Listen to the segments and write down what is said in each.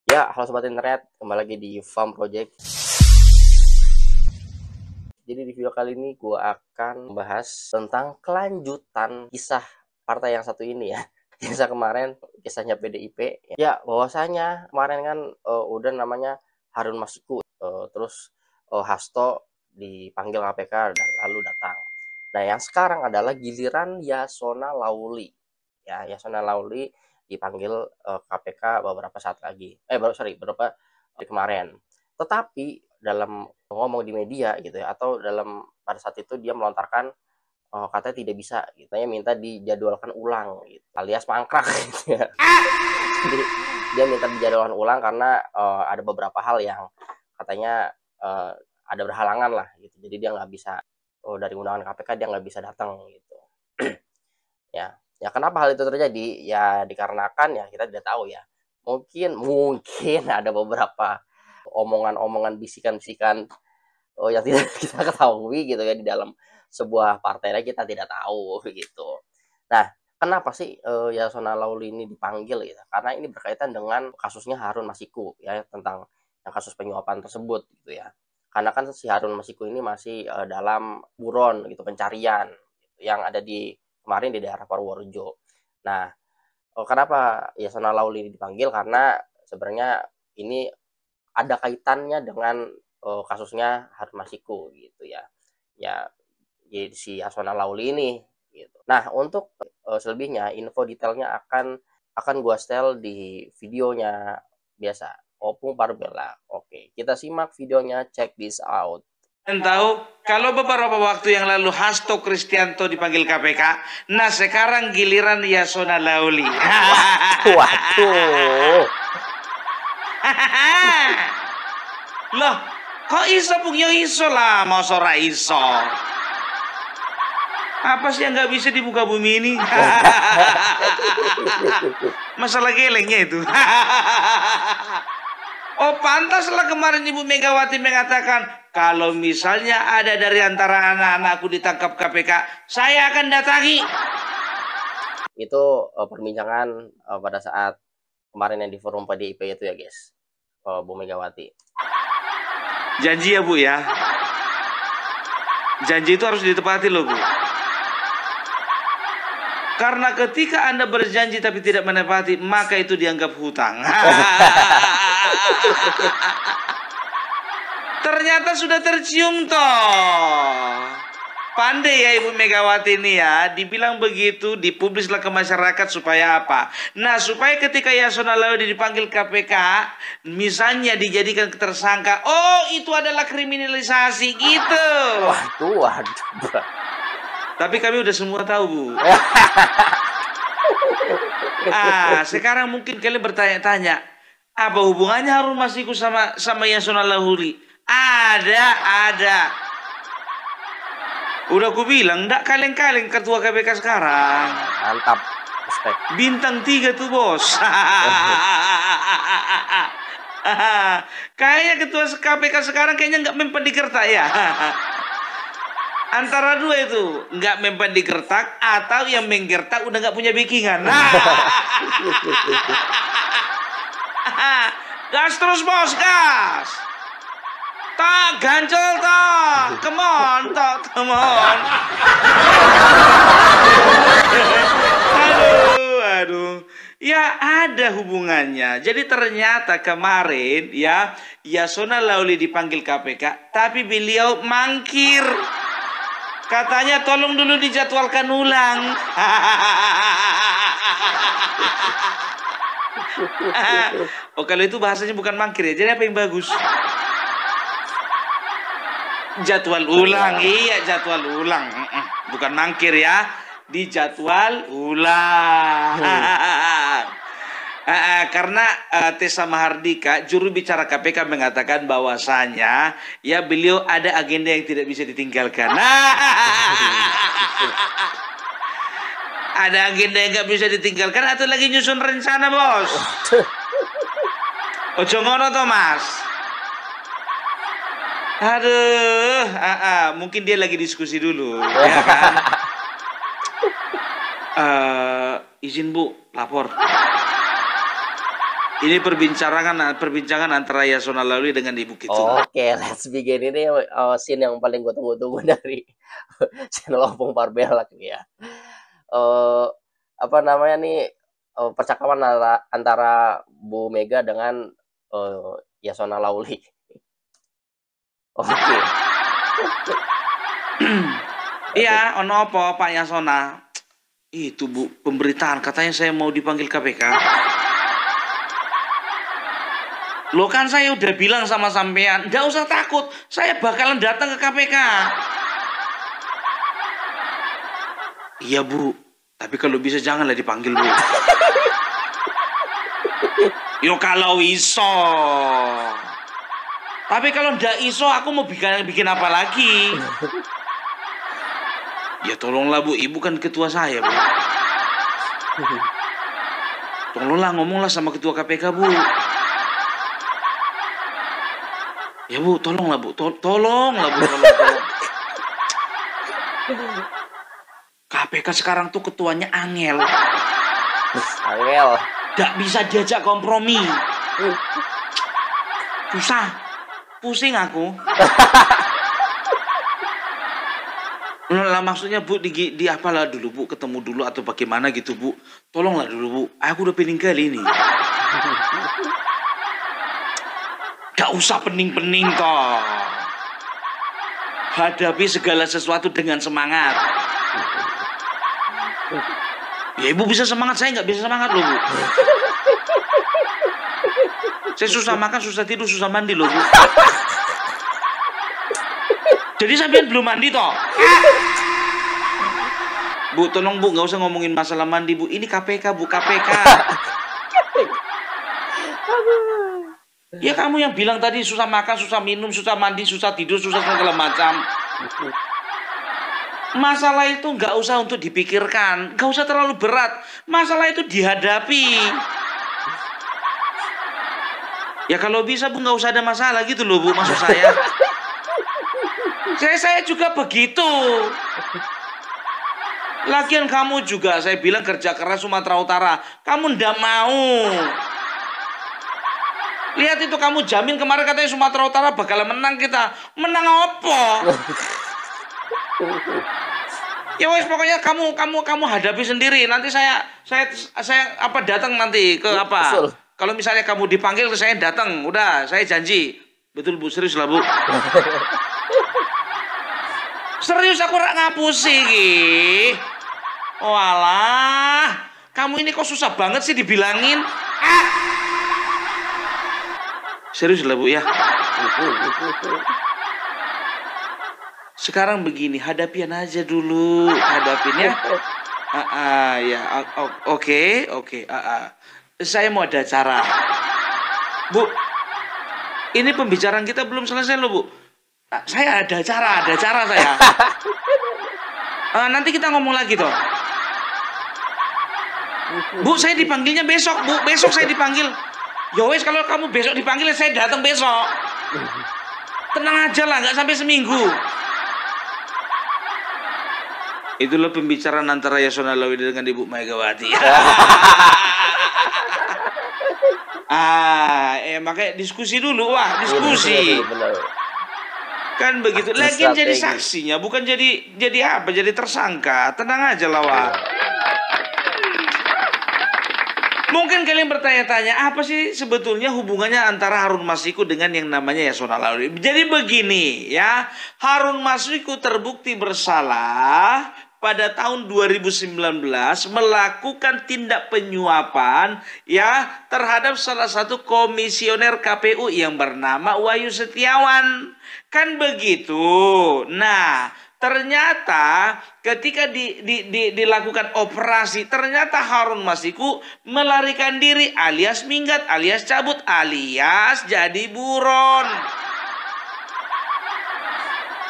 Ya, halo sobat internet, kembali lagi di Farm Project. Jadi di video kali ini gue akan membahas tentang kelanjutan kisah partai yang satu ini ya. Kisah kemarin, kisahnya PDIP. Ya, bahwasanya kemarin kan udah namanya Harun Masiku, terus Hasto dipanggil KPK dan lalu datang. Nah, yang sekarang adalah giliran Yasona Lauli. Ya, Yasona Lauli dipanggil KPK beberapa saat lagi. Beberapa hari kemarin. Tetapi dalam ngomong di media gitu ya, atau dalam pada saat itu dia melontarkan katanya tidak bisa, katanya minta dijadwalkan ulang gitu, alias mangkrak gitu ya. Jadi dia minta dijadwalkan ulang karena ada beberapa hal yang katanya ada berhalangan lah gitu. Jadi dia nggak bisa dari undangan KPK dia nggak bisa datang gitu. Ya kenapa hal itu terjadi? Ya dikarenakan ya kita tidak tahu ya. Mungkin ada beberapa omongan-omongan, bisikan-bisikan yang tidak kita ketahui gitu ya di dalam sebuah partai kita tidak tahu gitu. Nah, kenapa sih Yasona Lauli ini dipanggil gitu? Karena ini berkaitan dengan kasusnya Harun Masiku ya, tentang yang kasus penyuapan tersebut gitu ya. Karena kan si Harun Masiku ini masih dalam buron gitu, pencarian gitu, yang ada di kemarin di daerah Purworejo. Nah, kenapa Yasona Lauli ini dipanggil? Karena sebenarnya ini ada kaitannya dengan kasusnya Harun Masiku gitu ya. Ya, si Yasona Lauli ini gitu. Nah, untuk selebihnya info detailnya akan gua setel di videonya biasa. Opung Parbella. Oke, kita simak videonya, check this out. Dan tahu kalau beberapa waktu yang lalu Hasto Kristianto dipanggil KPK, nah sekarang giliran Yasona Lauli. Waduh. Loh, kok iso punya iso lah, mau sora iso. Apa sih yang nggak bisa di muka bumi ini? Masalah gelengnya itu. Oh, pantaslah kemarin Ibu Megawati mengatakan, kalau misalnya ada dari antara anak-anakku ditangkap KPK, saya akan datangi. Itu perbincangan pada saat kemarin yang di forum PDIP itu ya guys, Bu Megawati. Janji ya Bu ya. Janji itu harus ditepati loh Bu. Karena ketika Anda berjanji tapi tidak menepati, maka itu dianggap hutang. Ternyata sudah tercium toh. Pandai ya Ibu Megawati ini ya. Dibilang begitu, dipublislah ke masyarakat supaya apa? Nah, supaya ketika Yasona Lauli dipanggil KPK, misalnya dijadikan tersangka, oh itu adalah kriminalisasi gitu. Waduh. Tapi kami udah semua tahu Bu. Sekarang mungkin kalian bertanya-tanya, apa hubungannya Harun Masiku sama Yasona Lauli? Ada. Udah aku bilang, ndak kaleng-kaleng ketua KPK sekarang. Mantap, respect. Bintang 3 tuh bos. Kayaknya ketua KPK sekarang kayaknya nggak mempan di kertas ya. Antara dua itu, nggak mempan di kertak atau yang menggertak udah nggak punya backingan. Gas terus bos, gas. Tak gancel tak, come on. Aduh. Ya ada hubungannya. Jadi ternyata kemarin ya Yasona Lauli dipanggil KPK, tapi beliau mangkir. Katanya tolong dulu dijadwalkan ulang. Oh kalau itu bahasanya bukan mangkir ya. Jadi apa yang bagus? Jadwal ulang. Iya jadwal ulang. Bukan mangkir ya. Dijadwal ulang. Karena Tessa Mahardika, juru bicara KPK, mengatakan bahwasanya ya beliau ada agenda yang tidak bisa ditinggalkan. Ada agenda yang nggak bisa ditinggalkan atau lagi nyusun rencana bos. Ojo ngono toh mas. Aduh, mungkin dia lagi diskusi dulu, ya kan? Izin Bu, lapor. Ini perbincangan antara Yasona Lawli dengan Ibu Kitung. Oke, let's begin. Ini scene yang paling gue tunggu-tunggu dari channel Opung Parbelak nih ya. Apa namanya nih, percakapan antara Bu Mega dengan Yasona Lawli. Oke. Iya, ono apa Pak Yasona? Itu Bu, pemberitaan katanya saya mau dipanggil KPK. Loh kan saya udah bilang sama sampean, nggak usah takut, saya bakalan datang ke KPK. Iya Bu, tapi kalau bisa janganlah dipanggil Bu. Yo kalau iso. Tapi kalau ndak iso aku mau bikin apa lagi? Ya tolonglah Bu, Ibu kan ketua saya Bu. Tolonglah ngomonglah sama ketua KPK Bu. Ya Bu, tolonglah Bu, tolonglah Bu, tolong. KPK sekarang tuh ketuanya Angel. Angel. Gak bisa diajak kompromi. Susah, pusing aku. Lah maksudnya Bu, di apalah dulu Bu, ketemu dulu atau bagaimana gitu Bu. Tolonglah dulu Bu, aku udah peninggal ini. Gak usah pening-pening toh. Hadapi segala sesuatu dengan semangat. Ya Ibu bisa semangat, saya nggak bisa semangat loh Bu. Saya susah makan, susah tidur, susah mandi loh Bu. Jadi sampean belum mandi toh? Bu tolong Bu, nggak usah ngomongin masalah mandi Bu. Ini KPK Bu, KPK. Ya kamu yang bilang tadi susah makan, susah minum, susah mandi, susah tidur, susah segala macam. Masalah itu nggak usah untuk dipikirkan, nggak usah terlalu berat. Masalah itu dihadapi. Ya kalau bisa Bu nggak usah ada masalah gitu loh Bu, maksud saya. Saya juga begitu. Lagian kamu juga saya bilang kerja keras Sumatera Utara, kamu ndak mau. Lihat itu kamu jamin kemarin katanya Sumatera Utara bakal menang kita. Menang apa? Ya wes pokoknya kamu hadapi sendiri. Nanti saya apa datang nanti ke apa? Betul. Kalau misalnya kamu dipanggil saya datang. Udah, saya janji. Betul Bu, serius lah Bu. Serius aku rak ngapusi iki. Walah, kamu ini kok susah banget sih dibilangin. Serius lah Bu ya. Sekarang begini, hadapian aja dulu, hadapin ya. Ya, oke. Saya mau ada acara. Bu, ini pembicaraan kita belum selesai loh Bu. Saya ada acara saya. Nanti kita ngomong lagi toh. Bu, saya dipanggilnya besok Bu, besok saya dipanggil. Yowes kalau kamu besok dipanggil saya datang besok. Tenang aja lah, nggak sampai seminggu. Itulah pembicaraan antara Yasona Lawli dengan Ibu Megawati. Makanya diskusi dulu, wah diskusi. Benar. Kan begitu. Lagian jadi saksinya, bukan jadi apa? Jadi tersangka. Tenang aja lah, wah. Mungkin kalian bertanya-tanya, apa sih sebetulnya hubungannya antara Harun Masiku dengan yang namanya Yasona Lawli? Jadi begini ya, Harun Masiku terbukti bersalah pada tahun 2019 melakukan tindak penyuapan ya terhadap salah satu komisioner KPU yang bernama Wahyu Setiawan. Kan begitu. Nah, ternyata ketika dilakukan operasi, ternyata Harun Masiku melarikan diri alias minggat, alias cabut, alias jadi buron.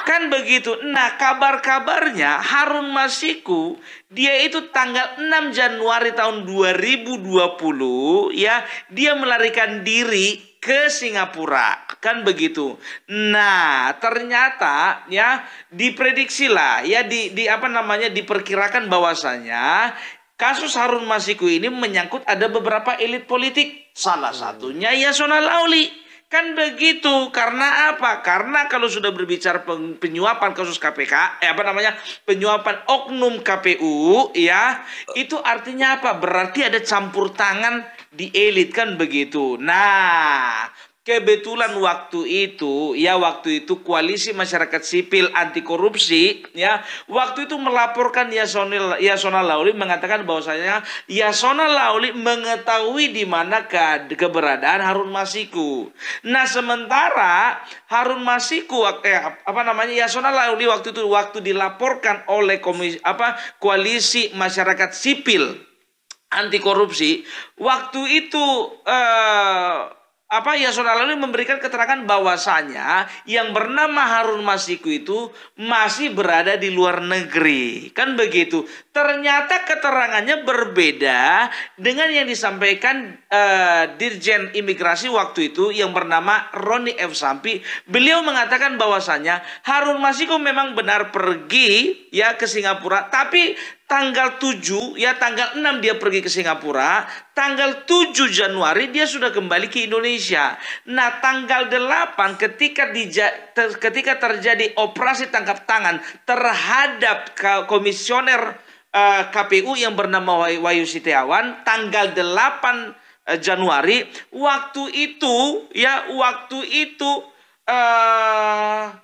Kan begitu. Nah, kabar-kabarnya Harun Masiku dia itu tanggal 6 Januari tahun 2020 ya, dia melarikan diri ke Singapura. Kan begitu. Nah, ternyata ya diprediksilah ya diperkirakan bahwasanya kasus Harun Masiku ini menyangkut ada beberapa elit politik. Salah satunya Yasona Lauli. Kan begitu. Karena apa? Karena kalau sudah berbicara penyuapan kasus KPK, penyuapan oknum KPU, ya, itu artinya apa? Berarti ada campur tangan di elit, kan begitu. Nah, kebetulan waktu itu Koalisi Masyarakat Sipil Anti Korupsi, ya, waktu itu melaporkan Yasona Lauli, mengatakan bahwasanya Yasona Lauli mengetahui di mana keberadaan Harun Masiku. Nah, sementara Harun Masiku Yasona Lauli waktu dilaporkan oleh Koalisi Masyarakat Sipil Anti Korupsi, waktu itu Yasona Lauli memberikan keterangan bahwasanya yang bernama Harun Masiku itu masih berada di luar negeri. Kan begitu. Ternyata keterangannya berbeda dengan yang disampaikan Dirjen Imigrasi waktu itu yang bernama Roni F. Sampi. Beliau mengatakan bahwasanya Harun Masiku memang benar pergi ya ke Singapura, tapi tanggal 6 dia pergi ke Singapura, tanggal 7 Januari dia sudah kembali ke Indonesia. Nah, tanggal 8 ketika terjadi operasi tangkap tangan terhadap komisioner KPU yang bernama Wahyu Setiawan, tanggal 8 Januari, waktu itu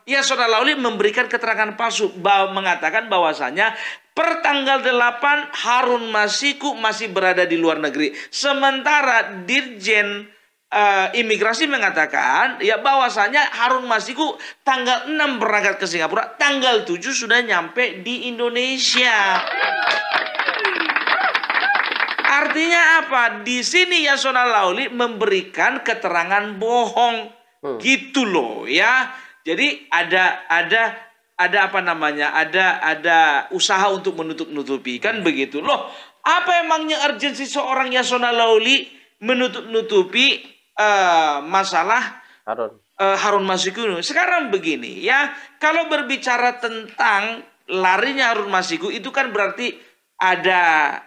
Yasona Lauli memberikan keterangan palsu, mengatakan bahwasanya per tanggal 8 Harun Masiku masih berada di luar negeri. Sementara Dirjen Imigrasi mengatakan ya bahwasanya Harun Masiku tanggal 6 berangkat ke Singapura, tanggal 7 sudah nyampe di Indonesia. Artinya apa? Di sini Yasona Lauli memberikan keterangan bohong. Gitu loh ya. Jadi ada usaha untuk menutup-nutupi, kan begitu loh. Apa emangnya urgensi seorang Yasona Lauli menutup-nutupi masalah Harun Masiku? Sekarang begini ya, kalau berbicara tentang larinya Harun Masiku itu kan berarti ada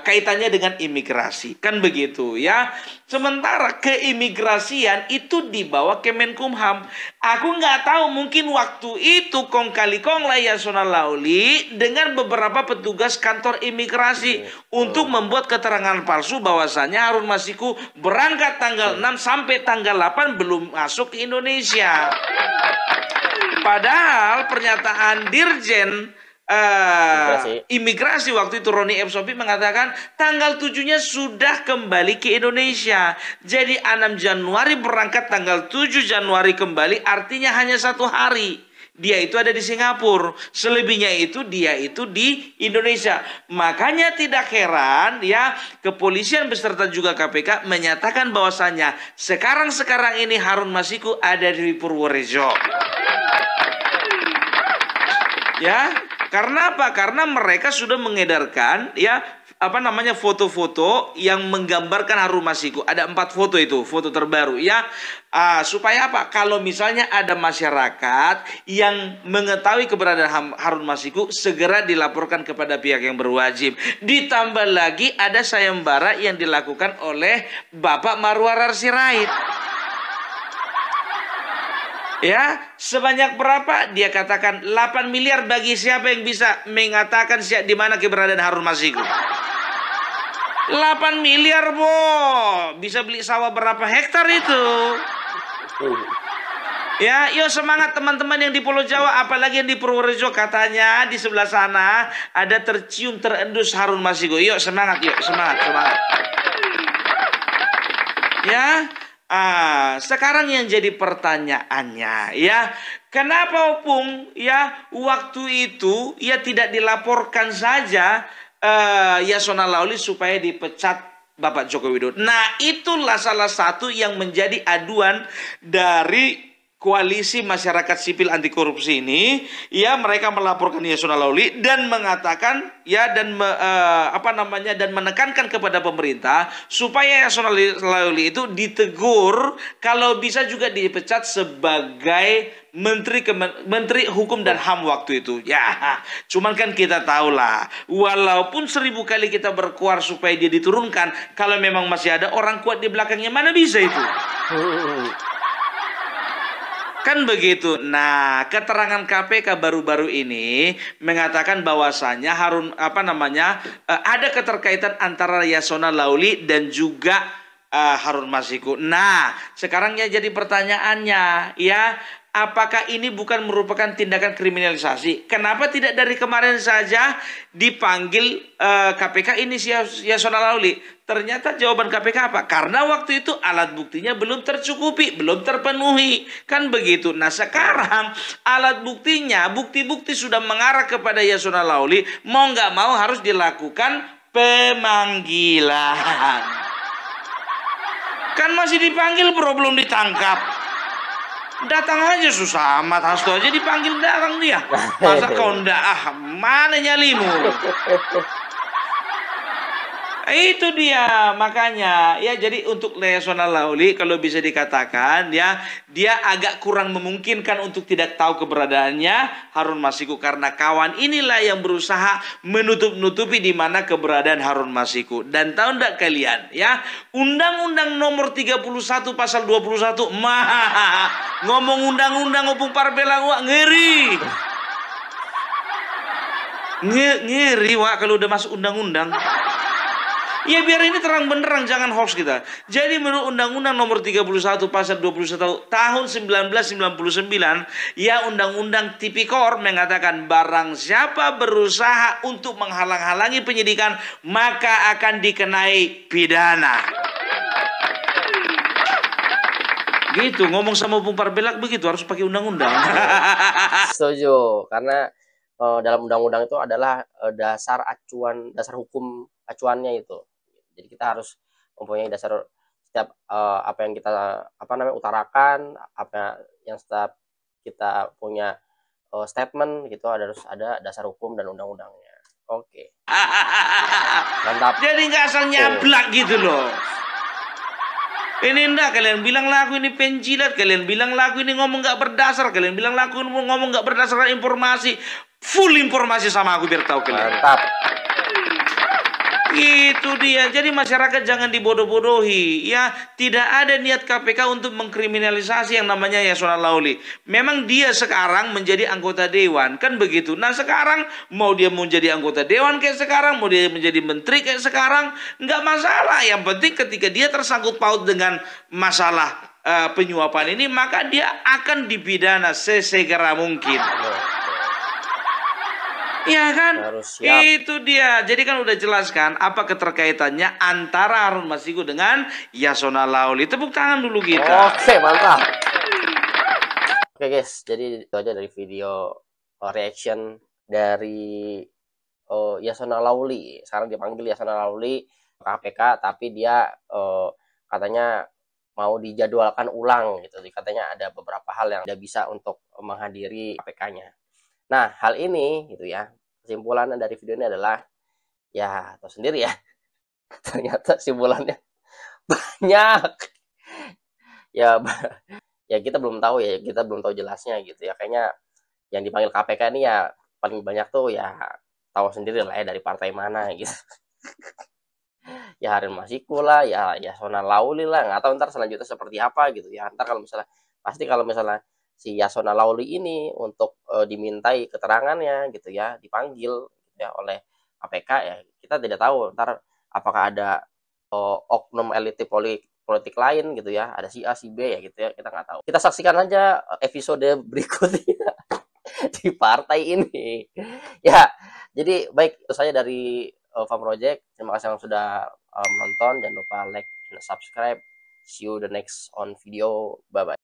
kaitannya dengan imigrasi, kan begitu ya. Sementara keimigrasian itu di bawah Kemenkumham. Aku nggak tahu, mungkin waktu itu kong kali kong lah Yasona Lauli dengan beberapa petugas kantor imigrasi untuk membuat keterangan palsu bahwasanya Harun Masiku berangkat tanggal 6 sampai tanggal 8 belum masuk ke Indonesia. Padahal pernyataan Dirjen Imigrasi waktu itu Roni M. Sopi mengatakan tanggal 7-nya sudah kembali ke Indonesia. Jadi 6 Januari berangkat, tanggal 7 Januari kembali, artinya hanya 1 hari. Dia itu ada di Singapura, selebihnya itu dia itu di Indonesia. Makanya tidak heran ya kepolisian beserta juga KPK menyatakan bahwasannya sekarang ini Harun Masiku ada di Purworejo. Ya, karena apa? Karena mereka sudah mengedarkan ya foto-foto yang menggambarkan Harun Masiku. Ada 4 foto itu, foto terbaru ya. Supaya apa? Kalau misalnya ada masyarakat yang mengetahui keberadaan Harun Masiku, segera dilaporkan kepada pihak yang berwajib. Ditambah lagi ada sayembara yang dilakukan oleh Bapak Marwarar Sirait. Ya, sebanyak berapa? Dia katakan 8 miliar bagi siapa yang bisa mengatakan di mana keberadaan Harun Masiku. 8 miliar, bisa beli sawah berapa hektar itu. Ya, yuk semangat teman-teman yang di Pulau Jawa, apalagi yang di Purworejo. Katanya di sebelah sana ada terendus Harun Masiku. Yuk semangat, semangat. Ya. Sekarang yang jadi pertanyaannya ya, kenapa Opung ya waktu itu ya tidak dilaporkan saja Yasona Lauli supaya dipecat Bapak Joko Widodo. Nah, itulah salah satu yang menjadi aduan dari koalisi masyarakat sipil anti korupsi ini, ya mereka melaporkan Yasona Lauli dan mengatakan ya dan menekankan kepada pemerintah supaya Yasona Lauli itu ditegur, kalau bisa juga dipecat sebagai Menteri Hukum dan HAM waktu itu. Ya, cuman kan kita tahulah, walaupun 1000 kali kita berkuar supaya dia diturunkan, kalau memang masih ada orang kuat di belakangnya, mana bisa itu? Kan begitu. Nah, keterangan KPK baru-baru ini mengatakan bahwasannya ada keterkaitan antara Yasona Lauli dan juga Harun Masiku. Nah, sekarangnya jadi pertanyaannya, ya, apakah ini bukan merupakan tindakan kriminalisasi? Kenapa tidak dari kemarin saja dipanggil KPK ini si Yasona Lauli? Ternyata jawaban KPK apa? Karena waktu itu alat buktinya belum tercukupi, belum terpenuhi. Kan begitu. Nah sekarang alat buktinya, bukti-bukti sudah mengarah kepada Yasona Lauli. Mau nggak mau harus dilakukan pemanggilan. Kan masih dipanggil bro, belum ditangkap. Datang aja susah amat, Hasto aja dipanggil datang dia. Masa kau ndak, mana nyalimu? Itu dia, makanya ya, jadi untuk Yasona Lauli kalau bisa dikatakan ya, dia agak kurang memungkinkan untuk tidak tahu keberadaannya Harun Masiku, karena kawan inilah yang berusaha menutup-nutupi di mana keberadaan Harun Masiku. Dan tahu enggak kalian ya, Undang-Undang Nomor 31 Pasal 21 ngomong undang-undang opung parbela wak ngeri. Ngeri wak kalau udah masuk undang-undang. Ya biar ini terang benderang, jangan hoax kita. Jadi menurut Undang-Undang Nomor 31 Pasal 21 tahun 1999, ya Undang-Undang Tipikor mengatakan barang siapa berusaha untuk menghalang-halangi penyidikan maka akan dikenai pidana. Gitu, ngomong sama Bung Parbelak begitu, harus pakai undang-undang. Setuju, karena dalam undang-undang itu adalah dasar hukum acuannya itu. Jadi kita harus mempunyai dasar setiap apa yang kita utarakan, apa yang setiap kita punya statement gitu, harus ada dasar hukum dan undang-undangnya. Oke. Mantap. Jadi nggak asal nyablak gitu loh. Ini enggak, kalian bilang lagu ini penjilat, kalian bilang lagu ini ngomong nggak berdasar, kalian bilang lagu ini ngomong nggak berdasarkan informasi. Full informasi sama aku biar tahu kalian. Mantap. Itu dia. Jadi masyarakat jangan dibodoh-bodohi. Ya, tidak ada niat KPK untuk mengkriminalisasi yang namanya Yasona Lauli. Memang dia sekarang menjadi anggota dewan, kan begitu. Nah sekarang mau dia menjadi anggota dewan kayak sekarang, mau dia menjadi menteri kayak sekarang, nggak masalah. Yang penting ketika dia tersangkut paut dengan masalah penyuapan ini, maka dia akan dipidana sesegera mungkin. Iya kan? Itu dia. Jadi kan udah jelaskan apa keterkaitannya antara Harun Masiku dengan Yasona Lauli. Tepuk tangan dulu kita. Oke, mantap. Oke guys, jadi itu aja dari video reaction dari Yasona Lauli. Sekarang dipanggil Yasona Lauli KPK, tapi dia katanya mau dijadwalkan ulang gitu. Katanya ada beberapa hal yang tidak bisa untuk menghadiri KPK-nya. Nah, hal ini gitu ya, kesimpulan dari video ini adalah ya tahu sendiri ya. Ternyata simpulannya banyak. Ya kita belum tahu ya, kita belum tahu jelasnya gitu ya. Kayaknya yang dipanggil KPK ini ya paling banyak tuh ya tahu sendiri lah ya dari partai mana gitu. Ya Harun Masiku lah, ya Yasona Lauli lah, nggak tahu ntar selanjutnya seperti apa gitu ya. Ntar kalau misalnya si Yasona Lauli ini untuk dimintai keterangannya gitu ya, dipanggil gitu ya oleh KPK, ya kita tidak tahu ntar apakah ada oknum elit politik lain gitu ya, ada si A si B ya gitu ya, kita nggak tahu. Kita saksikan aja episode berikutnya di partai ini ya. Jadi baik, itu saja dari Farm Project. Terima kasih yang sudah menonton, jangan lupa like dan subscribe. See you the next on video, bye bye.